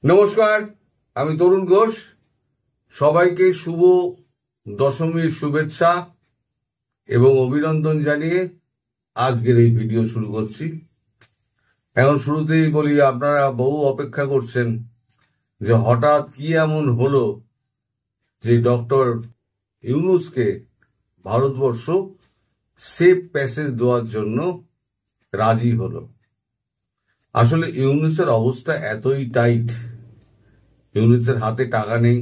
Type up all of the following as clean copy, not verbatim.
নমস্কার, আমি তরুণ ঘোষ। সবাইকে শুভ দশমীর শুভেচ্ছা এবং অভিনন্দন জানিয়ে আজকের এই ভিডিও শুরু করছি। এখন শুরুতেই বলি, আপনারা বহু অপেক্ষা করছেন যে হঠাৎ কি এমন হলো যে ডক্টর ইউনূসকে ভারতবর্ষ সেফ প্যাসেজ দেওয়ার জন্য রাজি হলো। আসলে ইউনূসের অবস্থা এতই টাইট, ইউনূসের হাতে টাকা নেই।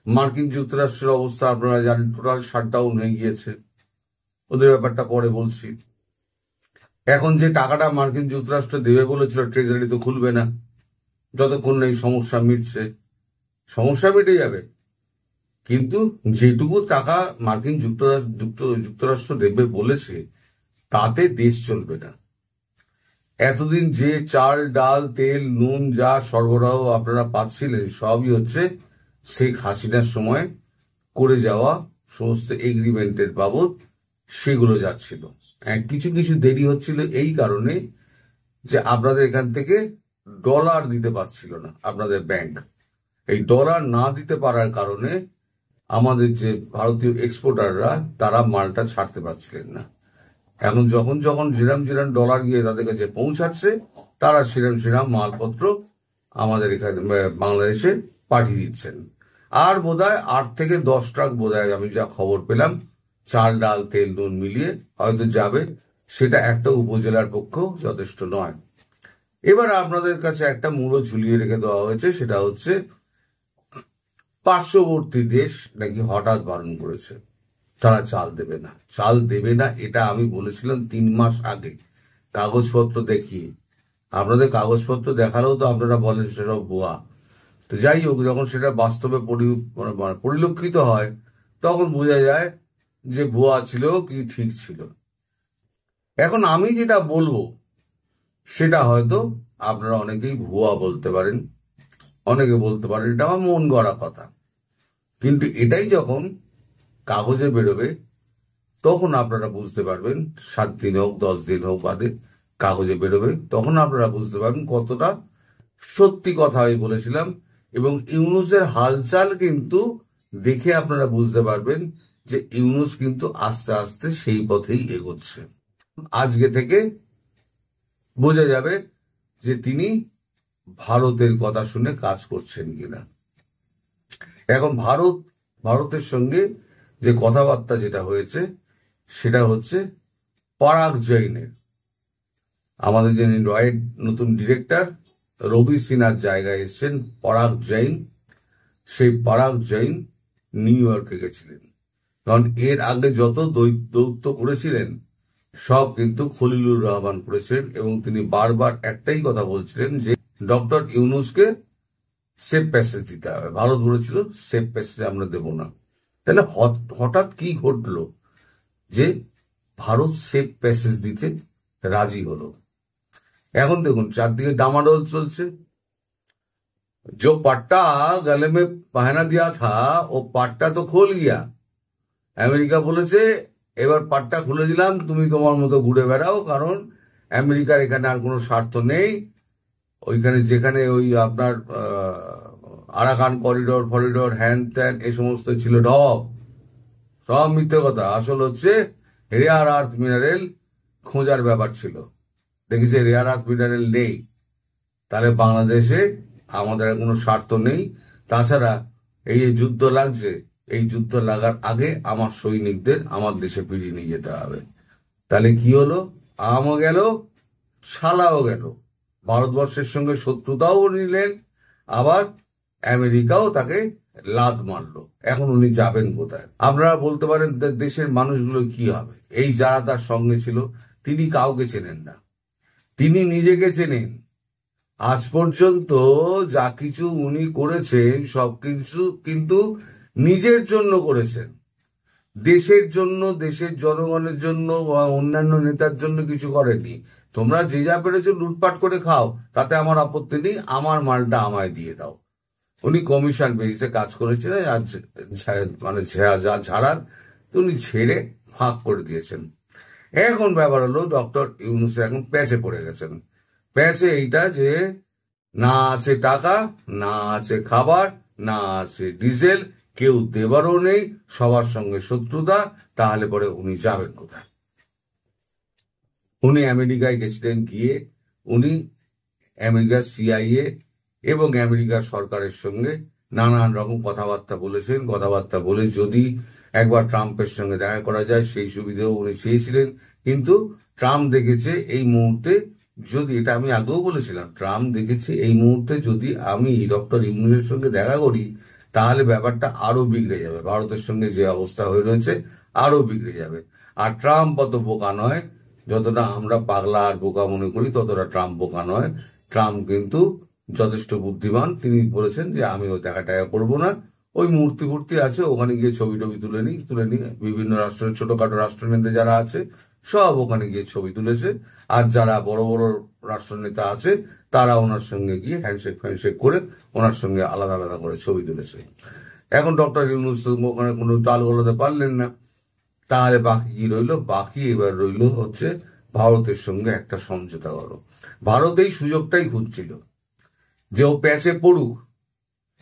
মার্কিন যুক্তরাষ্ট্রের অবস্থা আপনারা জানেন, টোটাল শাটডাউন হয়ে গিয়েছে। ওদের ব্যাপারটা পরে বলছি। এখন যে টাকাটা মার্কিন যুক্তরাষ্ট্র দেবে বলেছিল, ট্রেজারি তো খুলবে না যতক্ষণ এই সমস্যা মিটছে। সমস্যা মিটে যাবে, কিন্তু যেটুকু টাকা মার্কিন যুক্তরাষ্ট্র দেবে বলেছে তাতে দেশ চলবে না। এতদিন যে চাল, ডাল, তেল, নুন যা সরবরাহ আপনারা পাচ্ছিলেন সবই হচ্ছে শেখ হাসিনার সময় করে যাওয়া সমস্ত এগ্রিমেন্টের বাবদ সেগুলো যাচ্ছিল। কিছু কিছু দেরি হচ্ছিল এই কারণে যে আপনাদের এখান থেকে ডলার দিতে পারছিল না আপনাদের ব্যাংক। এই ডলার না দিতে পারার কারণে আমাদের যে ভারতীয় এক্সপোর্টাররা তারা মালটা ছাড়তে পারছিলেন না। এখন যখন যখন যেরাম ডলার গিয়ে তাদের কাছে পৌঁছাচ্ছে, তারা সেরাম মালপত্র আমাদের এখানে বাংলাদেশে পাঠিয়ে দিচ্ছেন। আর বোধহয় 8 থেকে 10 ট্রাক বোধহয় আমি যা খবর পেলাম, চাল, ডাল, তেল, নুন মিলিয়ে হয়তো যাবে। সেটা একটা উপজেলার পক্ষেও যথেষ্ট নয়। এবার আপনাদের কাছে একটা মূল্য ঝুলিয়ে রেখে দেওয়া হয়েছে, সেটা হচ্ছে পার্শ্ববর্তী দেশ নাকি হঠাৎ বারণ করেছে, তারা চাল দেবে না। এটা আমি বলেছিলাম 3 মাস আগে কাগজপত্র দেখিয়ে। আপনাদের কাগজপত্র দেখালেও তো আপনারা বলেন সেসব ভুয়া। তো যাই হোক, যখন সেটা বাস্তবে পরিলক্ষিত হয় তখন বোঝা যায় যে ভুয়া ছিল কি ঠিক ছিল। এখন আমি যেটা বলবো সেটা হয়তো আপনারা অনেকেই ভুয়া বলতে পারেন, অনেকে বলতে পারেন এটা আমার মন গড়া কথা। কিন্তু এটাই যখন কাগজে বেরোবে তখন আপনারা বুঝতে পারবেন, 7 দিন হোক 10 দিন হোক বাদে কাগজে বেরোবে, তখন আপনারা বুঝতে পারবেন কতটা সত্যি কথা আমি বলেছিলাম। এবং ইউনূসের হালচাল কিন্তু দেখে আপনারা বুঝতে পারবেন যে ইউনূস কিন্তু আস্তে আস্তে সেই পথেই এগোচ্ছে। আজকে থেকে বোঝা যাবে যে তিনি ভারতের কথা শুনে কাজ করছেন কিনা। এখন ভারতের সঙ্গে যে কথাবার্তা যেটা হয়েছে সেটা হচ্ছে পরাগ জৈনের, আমাদের যে নতুন ডিরেক্টর রবি সিনহার জায়গায় এসছেন পরাগ জৈন। সেই পরাগ জৈন নিউ ইয়র্কে গেছিলেন, কারণ এর আগে যত দৌত্য করেছিলেন সব কিন্তু খলিলুর রহমান করেছেন। এবং তিনি বারবার একটাই কথা বলছিলেন যে ডক্টর ইউনূসকে সেফ প্যাসেজ দিতে হবে। ভারত বলেছিল সেফ প্যাসেজ আমরা দেব না। তাহলে হঠাৎ কি ঘটলো যে ভারত সেফ প্যাসেজ দিতে রাজি হলো? এখন দেখুন চারদিকে ডামাডোল চলছে। जो पट्टा गले में पहना दिया था वो पट्टा तो खोल गया। আমেরিকা বলেছে এবার পাট্টা খুলে দিলাম, তুমি তোমার মতো ঘুরে বেড়াও, কারণ আমেরিকার এখানে আর কোনো স্বার্থ নেই। ওইখানে যেখানে ওই আপনার আরাকান ফরিডোর হ্যান ত্যান এই সমস্ত ছিল ঢপ, সব মিথ্যে কথা। আসল হচ্ছে রেয়ার আর্থ মিনারেল খোঁজার ব্যাপার ছিল। দেখেছে রেয়ার আর্থ মিনারেল নেই, তাহলে বাংলাদেশে আমাদের কোনো স্বার্থ নেই। তাছাড়া এই যে যুদ্ধ লাগছে, এই যুদ্ধ লাগার আগে আমার সৈনিকদের আমার দেশে ফিরিয়ে নিয়ে যেতে হবে। তাহলে কি হলো? আমও গেল, ছালাও গেল। ভারতবর্ষের সঙ্গে শত্রুতাও নিলেন, আবার আমেরিকাও তাকে লাত মারলো। এখন উনি যাবেন কোথায়? আপনারা বলতে পারেন দেশের মানুষগুলো কি হবে? এই যারা তার সঙ্গে ছিল তিনি কাউকে চেনেন না, তিনি নিজেকে চেনেন। আজ পর্যন্ত যা কিছু উনি করেছেন সবকিছু কিন্তু নিজের জন্য করেছেন, দেশের জন্য, দেশের জনগণের জন্য বা অন্যান্য নেতার জন্য কিছু করেনি। তোমরা যে যা পেরেছো লুটপাট করে খাও, তাতে আমার আপত্তি নেই, আমার মালটা আমায় দিয়ে দাও। উনি কমিশন বেসিসে কাজ করেছিলেন, আর মানে যা ছাড়ার উনি ছেড়ে ফাঁক করে দিয়েছেন। এখন ব্যাপার হলো ডক্টর ইউনূস এখন প্যাচে পড়ে গেছেন। প্যাচে এইটা যে না আছে টাকা, না আছে খাবার, না আছে ডিজেল, কেউ দেবারও নেই, সবার সঙ্গে শত্রুতা, তাহলে পরে উনি যাবেন কোথায়? উনি আমেরিকায় গেছিলেন, গিয়ে উনি আমেরিকার সিআইএ এবং আমেরিকার সরকারের সঙ্গে নানান রকম কথাবার্তা বলেছেন। কথাবার্তা বলে যদি একবার ট্রাম্পের সঙ্গে দেখা করা যায় সেই সুবিধেও উনি চেয়েছিলেন, কিন্তু ট্রাম্প দেখেছে এই মুহূর্তে, যদি এটা আমি আগেও বলেছিলাম, ট্রাম্প দেখেছে এই মুহূর্তে যদি আমি ডক্টর ইউনূসের সঙ্গে দেখা করি তাহলে ব্যাপারটা আরো বিগড়ে যাবে, ভারতের সঙ্গে যে অবস্থা হয়ে রয়েছে আরো বিগড়ে যাবে। আর ট্রাম্প অত বোকা নয়, যতটা আমরা পাগলা আর বোকা মনে করি ততটা ট্রাম্প বোকা নয়। ট্রাম্প কিন্তু যথেষ্ট বুদ্ধিমান। তিনি বলেছেন যে আমি ওই দেখা টাকা করবো না, ওই মূর্তি ফুর্তি আছে ওখানে গিয়ে ছবি টবি তুলে নিই। বিভিন্ন রাষ্ট্রের ছোটখাটো রাষ্ট্রনেতা যারা আছে সব ওখানে গিয়ে ছবি তুলেছে, আর যারা বড় বড় রাষ্ট্রনেতা আছে তারা ওনার সঙ্গে গিয়ে হ্যান্ডশেক ফ্যান্ডশেক করে ওনার সঙ্গে আলাদা আলাদা করে ছবি তুলেছে। এখন ডক্টর ইউনূস ওখানে কোনো তাল গলাতে পারলেন না, তাহলে বাকি কি রইলো? বাকি এবার রইলো হচ্ছে ভারতের সঙ্গে একটা সমঝোতা করো। ভারত এই সুযোগটাই খুঁজছিল যে ও প্যাচে পড়ুক,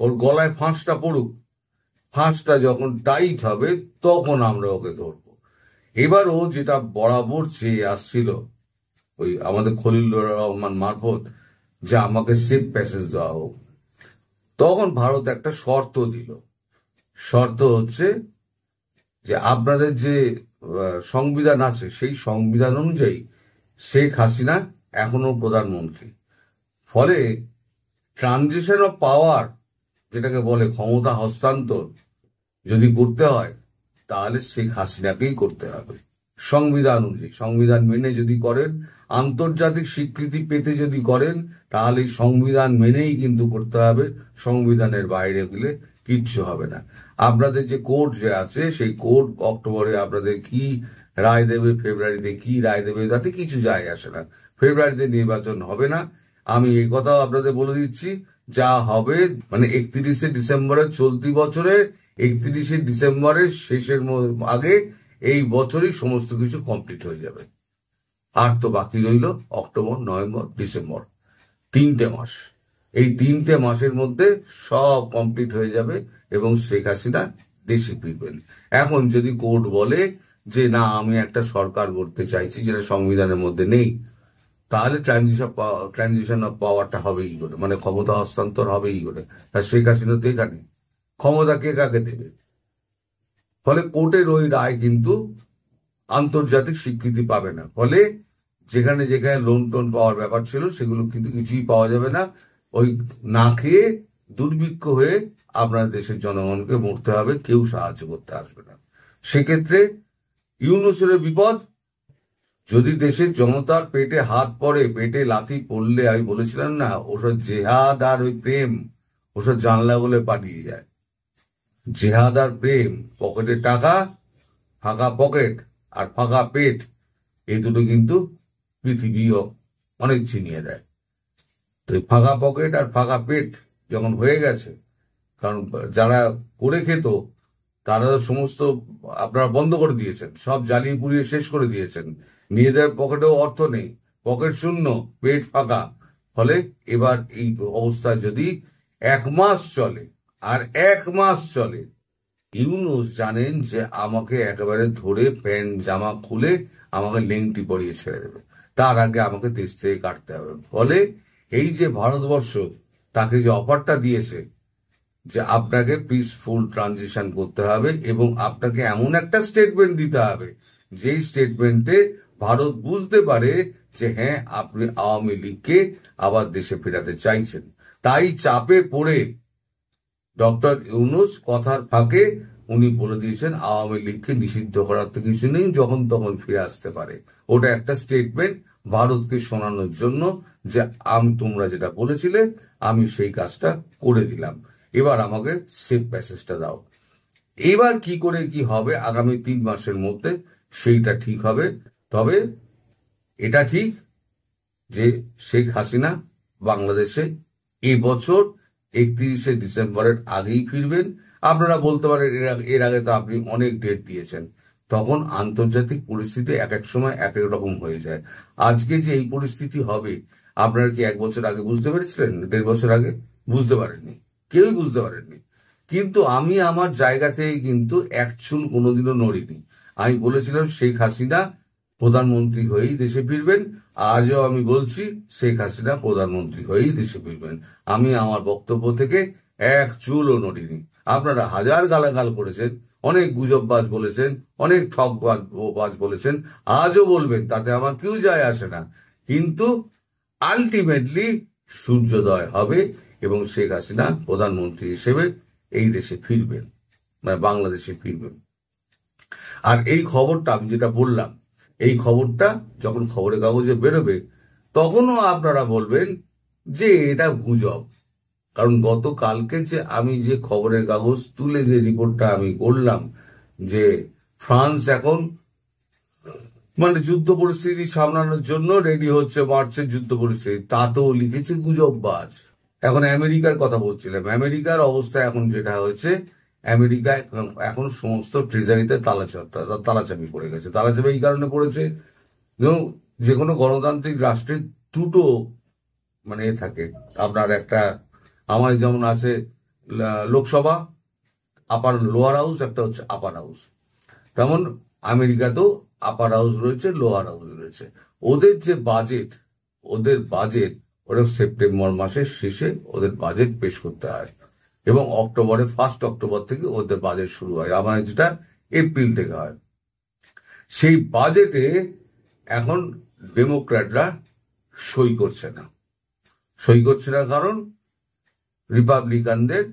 ওর গলায় ফাঁসটা পড়ুক, ফাঁসটা যখন টাইট হবে তখন আমরা ওকে ধরবো। এবার ও যেটা বরাবর চেয়ে আসছিল ওই আমাদের খলিলুর রহমান মারফত, যে আমাকে সেফ প্যাসেজ দেওয়া হোক, তখন ভারত একটা শর্ত দিল। শর্ত হচ্ছে যে আপনাদের যে সংবিধান আছে সেই সংবিধান অনুযায়ী শেখ হাসিনা এখনো প্রধানমন্ত্রী, ফলে ট্রানজিশন অফ পাওয়ার যেটাকে বলে ক্ষমতা হস্তান্তর যদি করতে হয় তাহলে শেখ হাসিনাকেই করতে হবে সংবিধান অনুযায়ী। সংবিধান মেনে যদি করেন, আন্তর্জাতিক স্বীকৃতি পেতে যদি করেন, তাহলে সংবিধান মেনেই কিন্তু করতে হবে, সংবিধানের বাইরে গেলে কিচ্ছু হবে না। আপনাদের যে কোর্ট যে আছে সেই কোর্ট অক্টোবরে আপনাদের কি রায় দেবে, ফেব্রুয়ারিতে কি রায় দেবে, তাতে কিছু যায় আসে না। ফেব্রুয়ারিতে নির্বাচন হবে না, আমি এই কথাও আপনাদের বলে দিচ্ছি। যা হবে মানে 31শে ডিসেম্বরের চলতি বছরে 31শে ডিসেম্বরের শেষের আগে এই বছরই সমস্ত কিছু কমপ্লিট হয়ে যাবে। আর তো বাকি রইল অক্টোবর, নভেম্বর, ডিসেম্বর, 3টে মাস। এই 3টে মাসের মধ্যে সব কমপ্লিট হয়ে যাবে এবং শেখ হাসিনা দেশে ফিরবেন। এখন যদি কোর্ট বলে যে না আমি একটা সরকার করতে চাইছি যেটা সংবিধানের মধ্যে নেই, তাহলে ট্রানজিশন অফ পাওয়ারটা হবেই করে, মানে ক্ষমতা হস্তান্তর হবেই করে। আর শেখ হাসিনা তো এখানে ক্ষমতা কে কাকে দেবে? ফলে কোর্টের ওই রায় কিন্তু আন্তর্জাতিক স্বীকৃতি পাবে না। ফলে যেখানে যেখানে লোন টোন পাওয়ার ব্যাপার ছিল সেগুলো কিন্তু কিছুই পাওয়া যাবে না। ওই না খেয়ে দুর্ভিক্ষ হয়ে আপনার দেশের জনগণকে মরতে হবে, কেউ সাহায্য করতে আসবে না। সেক্ষেত্রে ইউনূসের বিপদ। যদি দেশের জনতার পেটে হাত পড়ে, পেটে লাথি পড়লে, আমি বলেছিলাম না ওসব জেহাদ আর ওই প্রেম ওসব জানলা বলে পাঠিয়ে যায়। জেহাদ আর প্রেম, পকেটে টাকা, ফাঁকা পকেট আর ফাঁকা পেট, এই দুটো কিন্তু পৃথিবীও অনেক ছিনিয়ে দেয়। তো ফাঁকা পকেট আর ফাঁকা পেট যখন হয়ে গেছে, কারণ যারা করে খেত তারা সমস্ত আপনারা বন্ধ করে দিয়েছেন, সব জ্বালিয়ে পুড়িয়ে শেষ করে দিয়েছেন, নিজেদের পকেটেও অর্থ নেই, পকেট শূন্য, পেট ফাঁকা। ফলে এবার এই অবস্থা যদি 1 মাস চলে, আর 1 মাস চলে, ইউনূস জানেন যে আমাকে একেবারে ধরে প্যান্ট জামা খুলে আমাকে লেংটি পরিয়ে ছেড়ে দেবে, তার আগে আমাকে দেশ থেকে কাটতে হবে। ফলে এই যে ভারতবর্ষ তাকে যে অফারটা দিয়েছে যে আপনাকে পিসফুল ট্রানজিশন করতে হবে এবং আপনাকে এমন একটা স্টেটমেন্ট দিতে হবে যেই স্টেটমেন্টে ভারত বুঝতে পারে যে হ্যাঁ আপনি আওয়ামী লীগকে আবার দেশে ফেরাতে চাইছেন। তাই চাপে পড়ে ডক্টর ইউনূস কথার ফাঁকে উনি বলে দিয়েছেন আওয়ামী লীগকে নিষিদ্ধ করার তো কিছু নেই, যখন তখন ফিরে আসতে পারে। ওটা একটা স্টেটমেন্ট ভারতকে শোনানোর জন্য যে তোমরা যেটা বলেছিলে আমি সেই কাজটা করে দিলাম, এবার আমাকে সেফ প্যাসেজটা দাও। এবার কি করে কি হবে আগামী 3 মাসের মধ্যে সেইটা ঠিক হবে। তবে এটা ঠিক যে শেখ হাসিনা বাংলাদেশে এবছর 31শে ডিসেম্বরের আগেই ফিরবেন। আপনারা বলতে পারেন এর আগে তো আপনি অনেক ডেট দিয়েছেন, তখন আন্তর্জাতিক পরিস্থিতি এক এক সময় এক এক রকম হয়ে যায়। আজকে যে এই পরিস্থিতি হবে, আপনারা কি 1 বছর আগে বুঝতে পেরেছিলেন? 1.5 বছর আগে বুঝতে পারেননি, কেউই বুঝতে পারেননি। কিন্তু আমি আমার জায়গা থেকে কিন্তু এক চুল কোনোদিনও নড়িনি। আমি বলেছিলাম শেখ হাসিনা প্রধানমন্ত্রী হয়েই দেশে ফিরবেন। আজও আমি বলছি শেখ হাসিনা প্রধানমন্ত্রী হয়েই দেশে ফিরবেন। আমি আমার বক্তব্য থেকে এক চুলও নড়িনি। আপনারা হাজার গালাগাল করেছেন, অনেক গুজববাজ বলেছেন, অনেক ঠকবাজ বলেছেন, আজও বলবেন, তাতে আমার কেউ যায় আসে না। কিন্তু আলটিমেটলি সূর্যোদয় হবে এবং শেখ হাসিনা প্রধানমন্ত্রী হিসেবে এই দেশে ফিরবেন, মানে বাংলাদেশে ফিরবেন। আর এই খবরটা আমি যেটা বললাম, এই খবরটা যখন খবরের কাগজে বেরোবে তখনও আপনারা বলবেন যে এটা গুজব। কারণ গতকালকে যে আমি যে খবরের কাগজ তুলে যে রিপোর্টটা আমি করলাম যে ফ্রান্স এখন মানে যুদ্ধ পরিস্থিতি সামলানোর জন্য রেডি হচ্ছে, মার্চের যুদ্ধ পরিস্থিতি, তাতেও লিখেছে গুজববাজ। এখন আমেরিকার কথা বলছিলাম, আমেরিকার অবস্থা এখন যেটা হয়েছে, আমেরিকা এখন সমস্ত ট্রেজারিতে তালাচাবি পড়ে গেছে। তালাচাবি এই কারণে পড়েছে, যে কোনো গণতান্ত্রিক রাষ্ট্রের দুটো মানে থাকে, আপনার একটা আমার যেমন আছে লোকসভা আপার লোয়ার হাউস, একটা হচ্ছে আপার হাউস, তেমন আমেরিকাতেও আপার হাউস রয়েছে, লোয়ার হাউস রয়েছে। ওদের যে বাজেট, ওরা সেপ্টেম্বর মাসের শেষে ওদের বাজেট পেশ করতে হয় এবং অক্টোবরে 1 অক্টোবর থেকে ওদের বাজেট শুরু হয়, আমাদের যেটা এপ্রিল থেকে হয়। সেই বাজেটে এখন ডেমোক্র্যাটরা সই করছে না কারণ রিপাবলিকানদের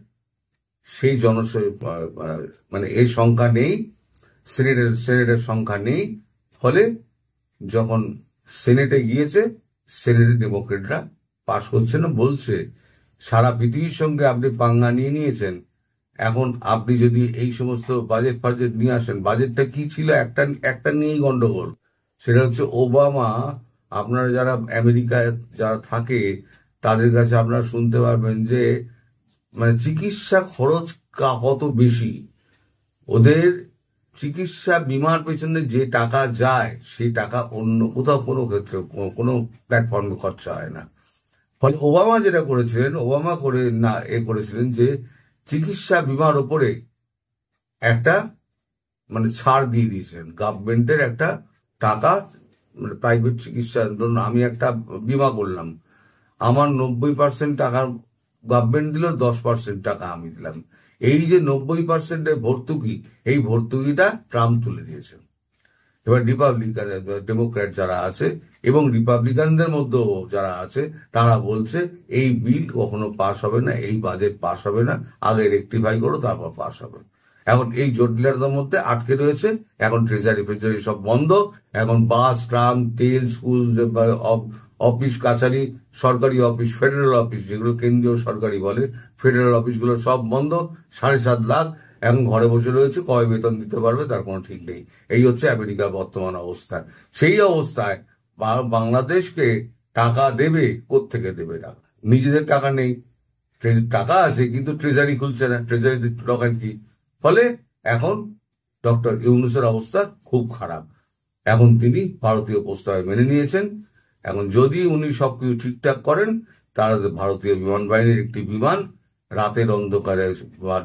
সেই মানে এই সংখ্যা নেই, সেনেটের সংখ্যা নেই। ফলে যখন সেনেটে গিয়েছে, সেনেটে ডেমোক্রেটরা পাশ করছে না, বলছে সারা পৃথিবীর সঙ্গে আপনি পাঙ্গা নিয়ে নিয়েছেন, এখন আপনি যদি এই সমস্ত বাজেট নিয়ে আসেন। বাজেটটা কি ছিল? একটা নিয়েই গন্ডগোল, সেটা হচ্ছে ওবামা। আপনারা যারা আমেরিকায় যারা থাকে তাদের কাছে আপনারা শুনতে পারবেন যে মানে চিকিৎসা খরচ কত বেশি। ওদের চিকিৎসা বিমার পেছনে যে টাকা যায় সেই টাকা অন্য কোথাও কোনো ক্ষেত্রে কোনো প্ল্যাটফর্মে খরচা হয় না। ফলে ওবামা যেটা করেছিলেন, করেছিলেন যে চিকিৎসা বিমার ওপরে একটা মানে ছাড় দিয়ে দিয়েছেন, গভর্নমেন্টের একটা টাকা, মানে প্রাইভেট চিকিৎসার জন্য আমি একটা বিমা করলাম, আমার 90% টাকা গভর্নমেন্ট দিল, 10% টাকা আমি দিলাম। এই যে 90%-এর ভর্তুকি, এই ভর্তুকিটা ট্রাম্প তুলে দিয়েছেন। এবার ডেমোক্র্যাট যারা আছে এবং রিপাবলিকানদের মধ্যেও যারা আছে তারা বলছে এই বিল কখনো পাস হবে না, এই বাজেট পাস হবে না, আগে রেকটিফাই করো তারপর পাস হবে। এখন এই জটিলতার মধ্যে আটকে রয়েছে। এখন ট্রেজারি সব বন্ধ। এখন বাস, ট্রাম, তেল, স্কুল, অফিস কাছারি, সরকারি অফিস, ফেডারেল অফিস, যেগুলো কেন্দ্রীয় সরকারি বলে, ফেডারেল অফিসগুলো সব বন্ধ। 7.5 লাখ এখন ঘরে বসে রয়েছে, কবে বেতন দিতে পারবে তার কোনো ঠিক নেই। এই হচ্ছে আমেরিকার বর্তমান অবস্থা। সেই অবস্থায় বাংলাদেশকে টাকা দেবে, কোত্থেকে দেবে টাকা? নিজেদের টাকা নেই, টাকা আছে কিন্তু ট্রেজারি খুলছে না, ট্রেজারিতে টাকা কি? ফলে এখন ডক্টর ইউনূসের অবস্থা খুব খারাপ। এখন তিনি ভারতীয় প্রস্তাবে মেনে নিয়েছেন। এখন যদি উনি সবকিছু ঠিকঠাক করেন, তাহলে ভারতীয় বিমান বাহিনীর একটি বিমান রাতের অন্ধকারে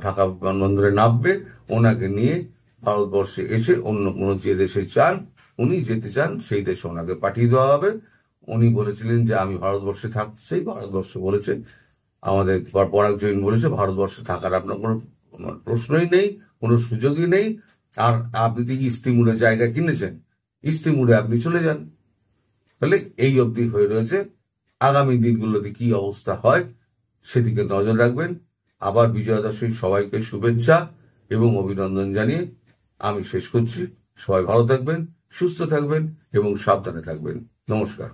ঢাকা বিমানবন্দরে নামবে, ওনাকে নিয়ে ভারতবর্ষে এসে অন্য কোনো যে দেশে উনি যেতে চান সেই দেশে ওনাকে পাঠিয়ে দেওয়া হবে। উনি বলেছিলেন যে আমি ভারতবর্ষে থাকতে চাই, ভারতবর্ষে বলেছে, আমাদের পরাগ জৈন বলেছে ভারতবর্ষে থাকার আপনার কোনো প্রশ্নই নেই, কোনো সুযোগই নেই। আর আপনি তো ইস্তিমুড়ে জায়গা কিনেছেন, ইস্তিমুড়ে আপনি চলে যান। তাহলে এই অবধি হয়ে রয়েছে। আগামী দিনগুলোতে কি অবস্থা হয় সেদিকে নজর রাখবেন। আবার বিজয়া দশমীর সবাইকে শুভেচ্ছা এবং অভিনন্দন জানিয়ে আমি শেষ করছি। সবাই ভালো থাকবেন, সুস্থ থাকবেন এবং সাবধানে থাকবেন। নমস্কার।